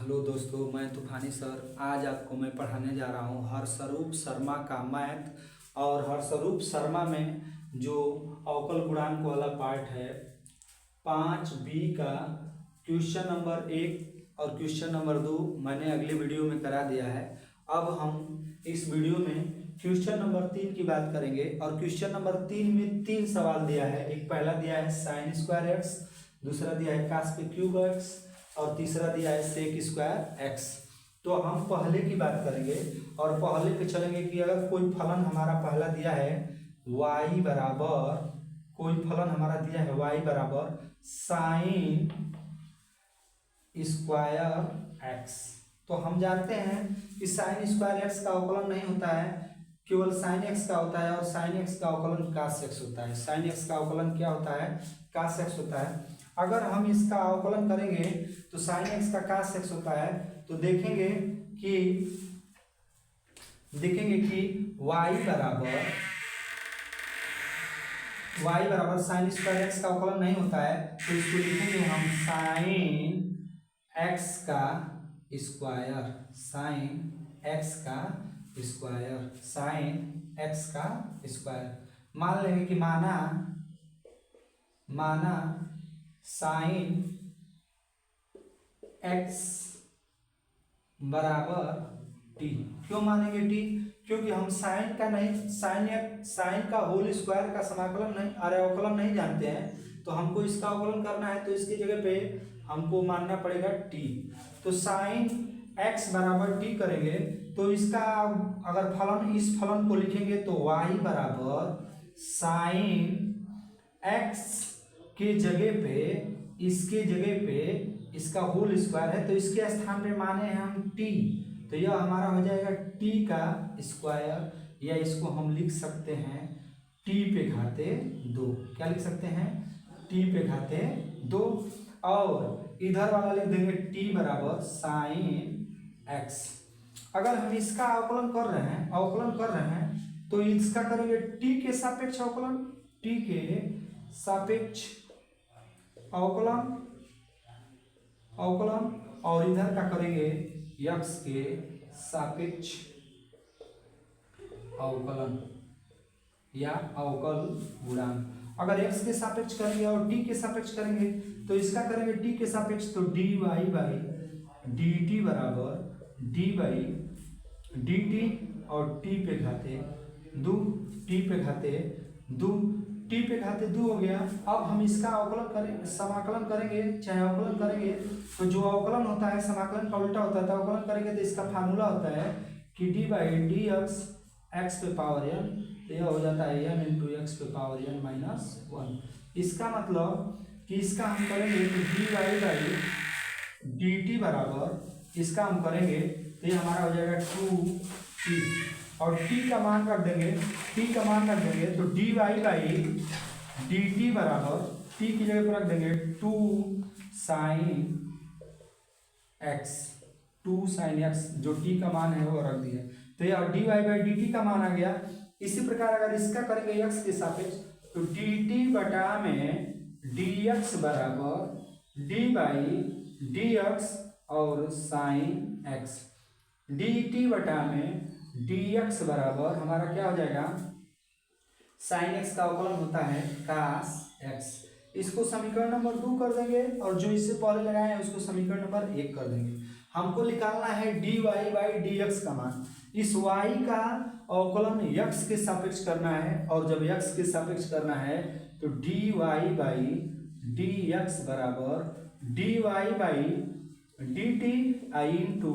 Hello दोस्तों, मैं तूफानी सर। आज आपको मैं पढ़ाने जा रहा हूँ हर्षरूप शर्मा का मैथ। और हर्षरूप शर्मा में जो अवकल गुणांक वाला पार्ट है 5B का क्वेश्चन नंबर 1 और क्वेश्चन नंबर 2 मैंने अगले वीडियो में करा दिया है। अब हम इस वीडियो में क्वेश्चन नंबर 3 की बात करेंगे। और क्वेश्चन नंबर 3 में 3 सवाल दिया है। एक पहला दिया है साइन स्क्वायर एक्स, दूसरा दिया है कास पे क्यूब एक्स और तीसरा दिया है सेक स्क्वायर एक्स। तो हम पहले की बात करेंगे और पहले पे चलेंगे कि अगर कोई फलन हमारा पहला दिया है y बराबर, कोई फलन हमारा दिया है y बराबर साइन स्क्वायर एक्स, तो हम जानते हैं कि साइन स्क्वायर एक्स का अवकलन नहीं होता है, केवल साइन एक्स का होता है। और साइन एक्स का अवकलन कास एक्स होता है। साइन एक्स का अवकलन क्या होता है? कास एक्स होता है। अगर हम इसका अवकलन करेंगे तो साइन एक्स का कास एक्स होता है, तो देखेंगे कि y बराबर साइन स्क्वायर एक्स का अवकलन नहीं होता है, तो इसको लिखेंगे हम साइन एक्स का स्क्वायर, साइन एक्स का स्क्वायर, साइन एक्स का स्क्वायर। मान लेंगे कि माना साइन एक्स बराबर टी। क्यों मानेंगे टी? क्योंकि हम साइन का होल स्क्वायर का समाकलन नहीं, अरे अवकलन नहीं जानते हैं, तो हमको इसका अवकलन करना है, तो इसकी जगह पे हमको मानना पड़ेगा टी। तो साइन एक्स बराबर टी करेंगे तो इसका अगर इस फलन को लिखेंगे तो y बराबर साइन एक्स के जगह पे, इसके जगह पे इसका होल स्क्वायर है, तो इसके स्थान पे माने हैं हम टी, तो यह हमारा हो जाएगा टी का स्क्वायर, या इसको हम लिख सकते हैं टी पे घाते 2। क्या लिख सकते हैं? टी पे घाते 2। और इधर वाला लिख देंगे टी बराबर साइन एक्स। अगर हम इसका अवकलन कर रहे हैं तो इसका करेंगे टी के सापेक्ष अवकलन, टी के सापेक्ष अवकलन, और इधर का करेंगे यक्स के सापेक्ष अवकलन या अवकल गुणांक। अगर x के सापेक्ष करेंगे और t के सापेक्ष करेंगे तो इसका करेंगे t के सापेक्ष, तो dy बाई dt बराबर d बाई dt और t पे घाते 2, t पे घाते 2 हो गया। अब हम इसका समाकलन करेंगे, चाहे अवकलन करेंगे, तो जो अवकलन होता है समाकलन का उल्टा होता है, तो अवकलन करेंगे तो इसका फार्मूला होता है कि d बाई डी एक्स पे पावर n, तो यह हो जाता है n इंटू एक्स पे पावर n माइनस 1। इसका मतलब कि इसका हम करेंगे तो dy बाई dt बराबर, इसका हम करेंगे तो ये हमारा हो जाएगा 2t, और t का मान रख देंगे, तो dy बाई dt बराबर t की जगह पर रख देंगे 2 साइन एक्स, जो t का मान है वो रख दिया, तो यह dy बाई dt का मान आ गया। इसी प्रकार अगर इसका करेंगे x के सापेक्ष, तो dt बटा में dx बराबर d बाई dx और साइन x, dt बटा में dx बराबर हमारा क्या हो जाएगा? साइन x का अवकलन होता है कास x। इसको समीकरण नंबर 2 कर देंगे और जो इससे पहले लगाए हैं उसको समीकरण नंबर 1 कर देंगे। हमको निकालना है dy बाई dx का मान। इस y का अवकलन x के सापेक्ष करना है, और जब x के सापेक्ष करना है तो dy बाई dx बराबर dy by dt I into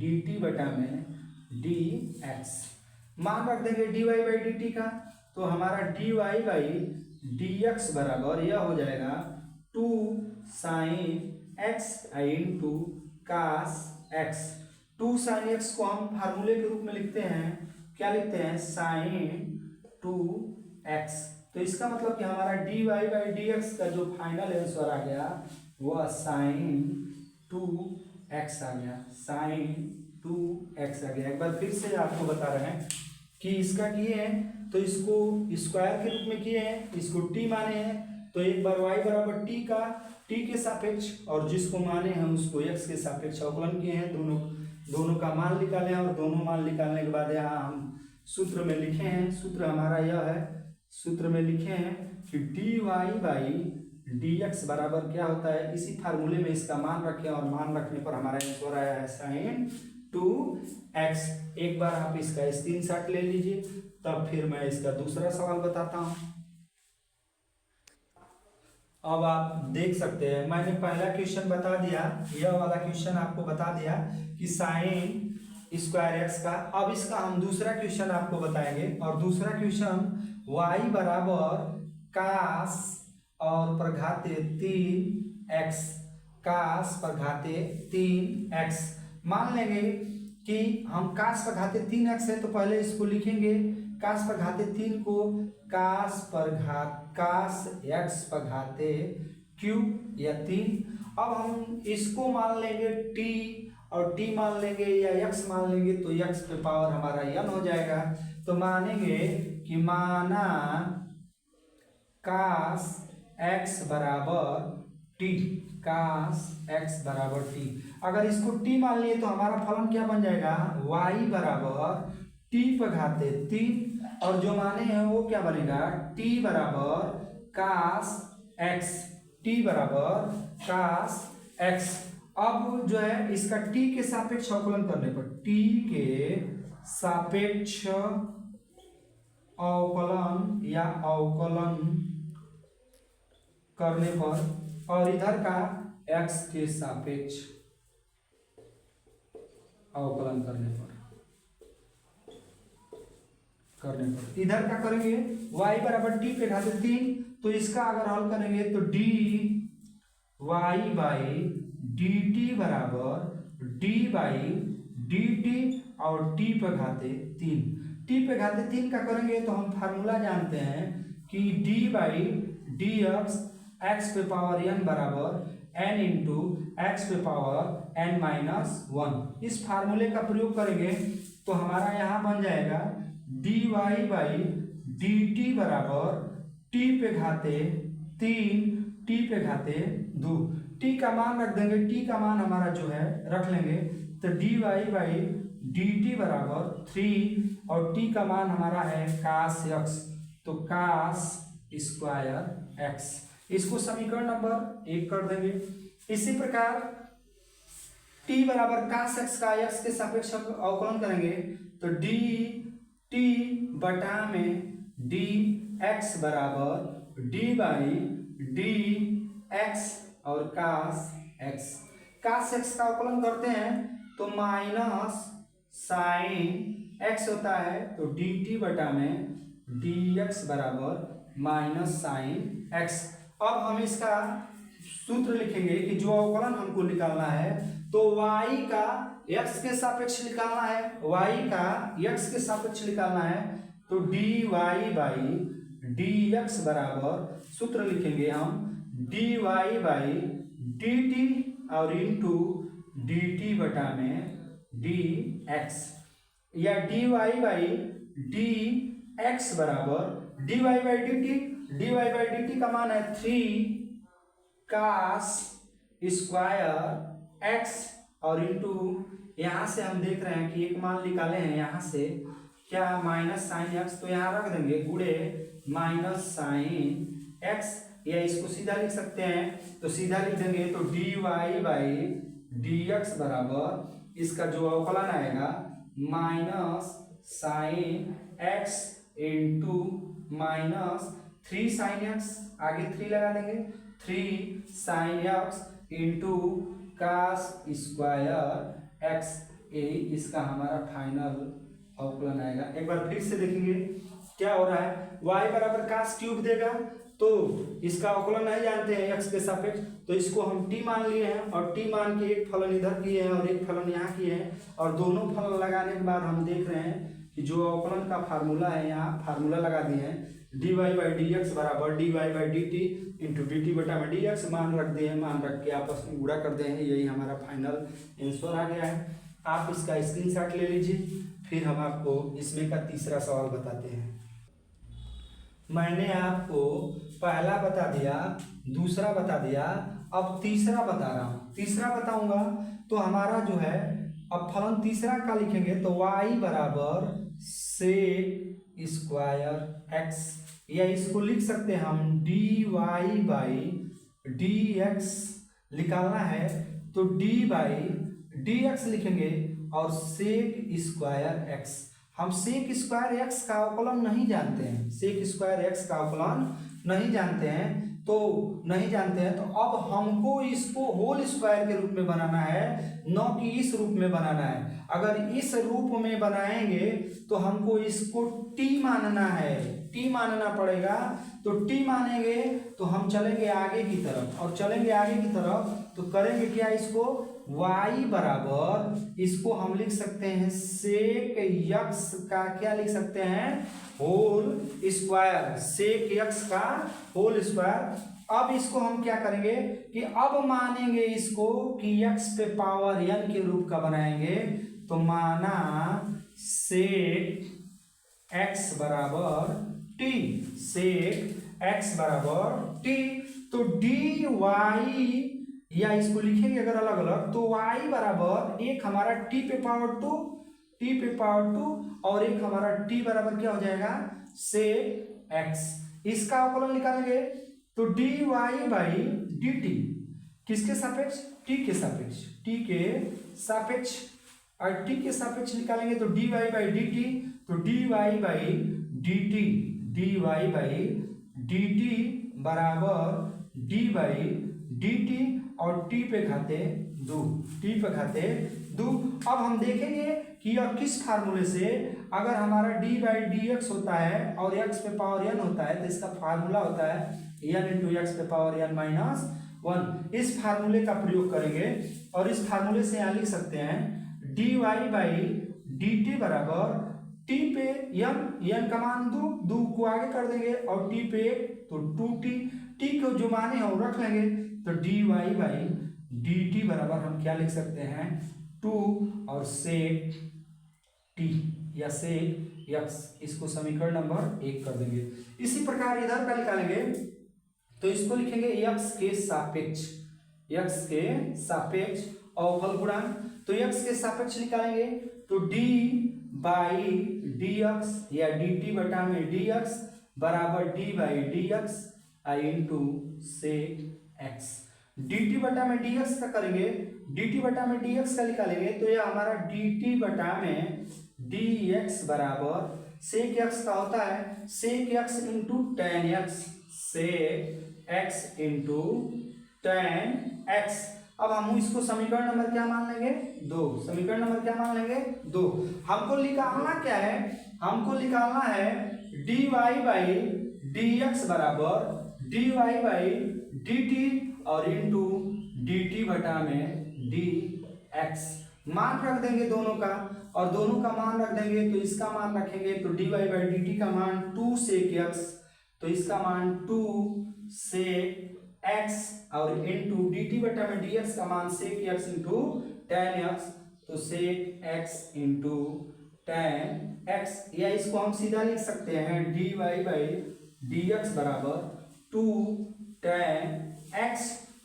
dt बटा में dx। मान रख देंगे dy बाई dt का, तो हमारा dy बाई dx बराबर यह हो जाएगा 2 साइन x आई into cos x। 2 sine x को हम फार्मूले के रूप में लिखते हैं, क्या लिखते हैं? Sign 2x। तो इसका मतलब कि हमारा dy बाई dx का जो फाइनल आंसर आ गया वह साइन 2x आ गया, साइन 2x आ गया। एक बार फिर से आपको बता रहे हैं कि इसका किए हैं तो इसको स्क्वायर के रूप में किए हैं, इसको t माने हैं, तो एक बार y बराबर t के सापेक्ष और जिसको माने हैं उसको x के सापेक्ष अवकलन किए हैं, दोनों का मान निकाले हैं और दोनों मान निकालने के बाद यहाँ हम सूत्र में लिखे हैं, सूत्र हमारा यह है, सूत्र में लिखे हैं कि dy/dx बराबर क्या होता है, इसी फार्मूले में इसका मान रखें और मान रखने पर हमारा आंसर आया है sin 2x। एक बार आप इसका स्क्रीनशॉट ले लीजिए, तब फिर मैं इसका दूसरा सवाल बताता हूं। अब आप देख सकते हैं मैंने पहला क्वेश्चन बता दिया, यह वाला क्वेश्चन आपको बता दिया कि साइन स्क्वायर एक्स का। अब इसका हम दूसरा क्वेश्चन आपको बताएंगे और दूसरा क्वेश्चन y बराबर कास और प्रघाते 3x, कास प्रघाते 3x। मान लेंगे कि हम कास प्रघाते 3x है तो पहले इसको लिखेंगे कास प्रघाते 3 को कास x प्रघाते क्यूब या 3। अब हम इसको मान लेंगे t और t मान लेंगे या x मान लेंगे तो x पे पावर हमारा n हो जाएगा। तो मानेंगे कि माना कास x बराबर t, कास x बराबर t। अगर इसको t मान लिए तो हमारा फलन क्या बन जाएगा, y बराबर t प्रघाते 3 और जो माने हैं वो क्या बनेगा t बराबर कास x, t बराबर कास x। अब जो है इसका t के सापेक्ष अवकलन करने पर, t के सापेक्ष अवकलन या अवकलन करने पर और इधर का x के सापेक्ष अवकलन करने पर इधर का करेंगे y बराबर t पे घाते 3, तो इसका अगर हल करेंगे तो dy/dt बराबर d/dt और t पे घाते 3। t पे घाते 3 का करेंगे तो हम फार्मूला जानते हैं कि d/dx x पे पावर n बराबर n इंटू एक्स पे पावर n-1। इस फार्मूले का प्रयोग करेंगे तो हमारा यहाँ बन जाएगा dy/dt बराबर t पे घाते 3 t पे घाते 2। t का मान रख देंगे, t का मान हमारा जो है रख लेंगे तो dy/dt बराबर 3 और t का मान हमारा है कास x, तो कास स्क्वायर x। इसको समीकरण नंबर 1 कर देंगे। इसी प्रकार t बराबर कास x का x के सापेक्ष अवकलन करेंगे तो dt बटा में dx बराबर d/dx और कास x। कास x का अवकलन करते हैं तो माइनस साइन x होता है, तो dt बटा में dx बराबर माइनस साइन x। अब हम इसका सूत्र लिखेंगे कि जो अवकलन हमको निकालना है तो y का x के सापेक्ष निकालना है, y का x के सापेक्ष निकालना है तो dy/dx बराबर सूत्र लिखेंगे हम dy/dt और इंटू dt बटा में dx या dy/dx बराबर dy/dt का मान है 3 कास स्क्वायर x और इंटू यहाँ से हम देख रहे हैं कि एक मान निकाले हैं यहाँ से क्या माइनस साइन x, तो यहाँ रख देंगे गुड़े माइनस साइन x, या इसको सीधा लिख सकते हैं तो सीधा लिख देंगे तो dy/dx बराबर इसका जो अवकलन आएगा minus sine x into minus 3 sine x, आगे 3 लगा देंगे 3 sine x into cos square x, इसका हमारा फाइनल अवकलन आएगा। एक बार फिर से देखेंगे क्या हो रहा है, y बराबर कास क्यूब देगा तो इसका अवकलन नहीं जानते हैं x के सापेक्ष, तो इसको हम t मान लिए हैं और t मान के एक फलन इधर किए हैं और एक फलन यहाँ किए हैं और दोनों फलन लगाने के बाद हम देख रहे हैं कि जो अवकलन का फार्मूला है यहाँ फार्मूला लगा दिए हैं dy/dx बराबर dy/dt इंटू dt बटा में dx मान रख दिए हैं, मान रख के आपस में गुणा कर दें, यही हमारा फाइनल आंसर आ गया है। आप इसका स्क्रीनशॉट ले लीजिए, फिर हम आपको इसमें का तीसरा सवाल बताते हैं। मैंने आपको पहला बता दिया, दूसरा बता दिया, अब तीसरा बता रहा हूँ। तीसरा बताऊंगा तो हमारा जो है, अब फलन तीसरा का लिखेंगे तो y बराबर सेक स्क्वायर एक्स, या इसको लिख सकते हैं हम dy बाई dx निकालना है तो d बाई dx लिखेंगे और सेक स्क्वायर एक्स। हम सेक स्क्वायर एक्स का अवकलन नहीं जानते हैं, सेक स्क्वायर एक्स का अवकलन नहीं जानते हैं, तो अब हमको इसको होल स्क्वायर के रूप में बनाना है, न कि इस रूप में बनाना है। अगर इस रूप में बनाएंगे तो हमको इसको t मानना है, t मानना पड़ेगा। तो t मानेंगे तो हम चलेंगे आगे की तरफ, और चलेंगे आगे की तरफ तो करेंगे क्या, इसको y बराबर, इसको हम लिख सकते हैं सेक यक्स का क्या लिख सकते हैं, होल स्क्वायर, सेक यक्स का होल स्क्वायर। अब इसको हम क्या करेंगे कि अब मानेंगे इसको कि x पे पावर n के रूप का बनाएंगे, तो माना सेक x बराबर t, सेक x बराबर t, तो dy, या इसको लिखेंगे अगर अलग अलग तो y बराबर एक हमारा t पे पावर 2 और एक हमारा t बराबर क्या हो जाएगा, सेक x। इसका अवकलन निकालेंगे तो dy बाई dt किसके सापेक्ष, t के सापेक्ष, और t के सापेक्ष निकालेंगे तो dy बाई dt, तो dy बाई dt बराबर d बाई dt और t पे खाते 2। अब हम देखेंगे कि यह किस फार्मूले से, अगर हमारा d बाई dx होता है और x पे पावर n होता है तो इसका फार्मूला होता है n इंटू एक्स पे पावर n माइनस 1। इस फार्मूले का प्रयोग करेंगे और इस फार्मूले से यहाँ लिख सकते हैं dy बाई dt बराबर t पे n का मान 2 को आगे कर देंगे और t पे 1 तो 2t, t को जो माने हैं वो रख लेंगे, तो dy बाई dt बराबर हम क्या लिख सकते हैं 2 और सेक t या सेक x, इसको समीकरण नंबर 1 कर देंगे। इसी प्रकार इधर का निकालेंगे तो इसको लिखेंगे x के सापेक्ष अवकल गुणांक, तो x के सापेक्ष निकालेंगे तो d बाई dx या dt बटा में dx बराबर d by dx into sec x। dt बटा में dx का करेंगे, dt बटा में dx का निकालेंगे तो यह हमारा dt बटा में dx बराबर सेक x का होता है सेक x इंटू टेन एक्स, सेक x इंटू टेन एक्स। अब हम इसको समीकरण नंबर क्या मान लेंगे 2, समीकरण नंबर क्या मान लेंगे 2। हमको निकालना क्या है, हमको निकालना है dy बाई dx बराबर dy बाई dt और इंटू dt बटा में dx। मान रख देंगे दोनों का, और दोनों का मान रख देंगे तो इसका मान रखेंगे तो dy बाई dt का मान 2 सेक x, तो इसका मान 2 सेक x और इंटू dt बटा में dx का मान सेक x इंटू टेन x, तो सेक x इंटू टेन x, या इसको हम सीधा लिख सकते हैं dy बाई dx बराबर 2 टेन x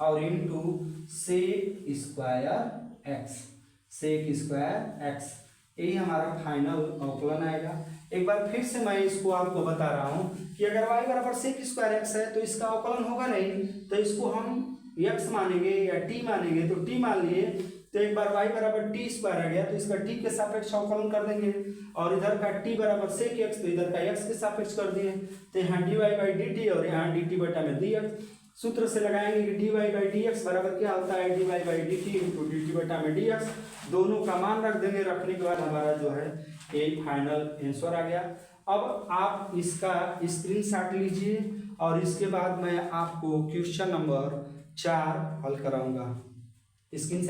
और इंटू सेक स्क्वायर x। यही हमारा फाइनल अवकलन आएगा। एक बार फिर से मैं इसको आपको बता रहा हूं कि अगर y बराबर सेक स्क्वायर x है तो इसका अवकलन होगा नहीं, तो इसको हम x मानेंगे या t मानेंगे, तो t मान लिए तो एक बार y बराबर t स्क्वायर आ गया तो इसका t के सापेक्ष अवकलन कर देंगे, और इधर का t बराबर सेक x तो इधर का x के सापेक्ष कर दिए, तो यहाँ dy बाई dt और यहाँ dt बटा में dx। सूत्र से लगाएंगे कि dy बाई dx बराबर क्या होता है dy by dt into dt बटा में dx, दोनों का मान रख देंगे। रखने के बाद हमारा जो है एक फाइनल आंसर आ गया। अब आप इसका स्क्रीनशॉट लीजिए और इसके बाद मैं आपको क्वेश्चन नंबर 4 हल कराऊंगा। स्क्रीन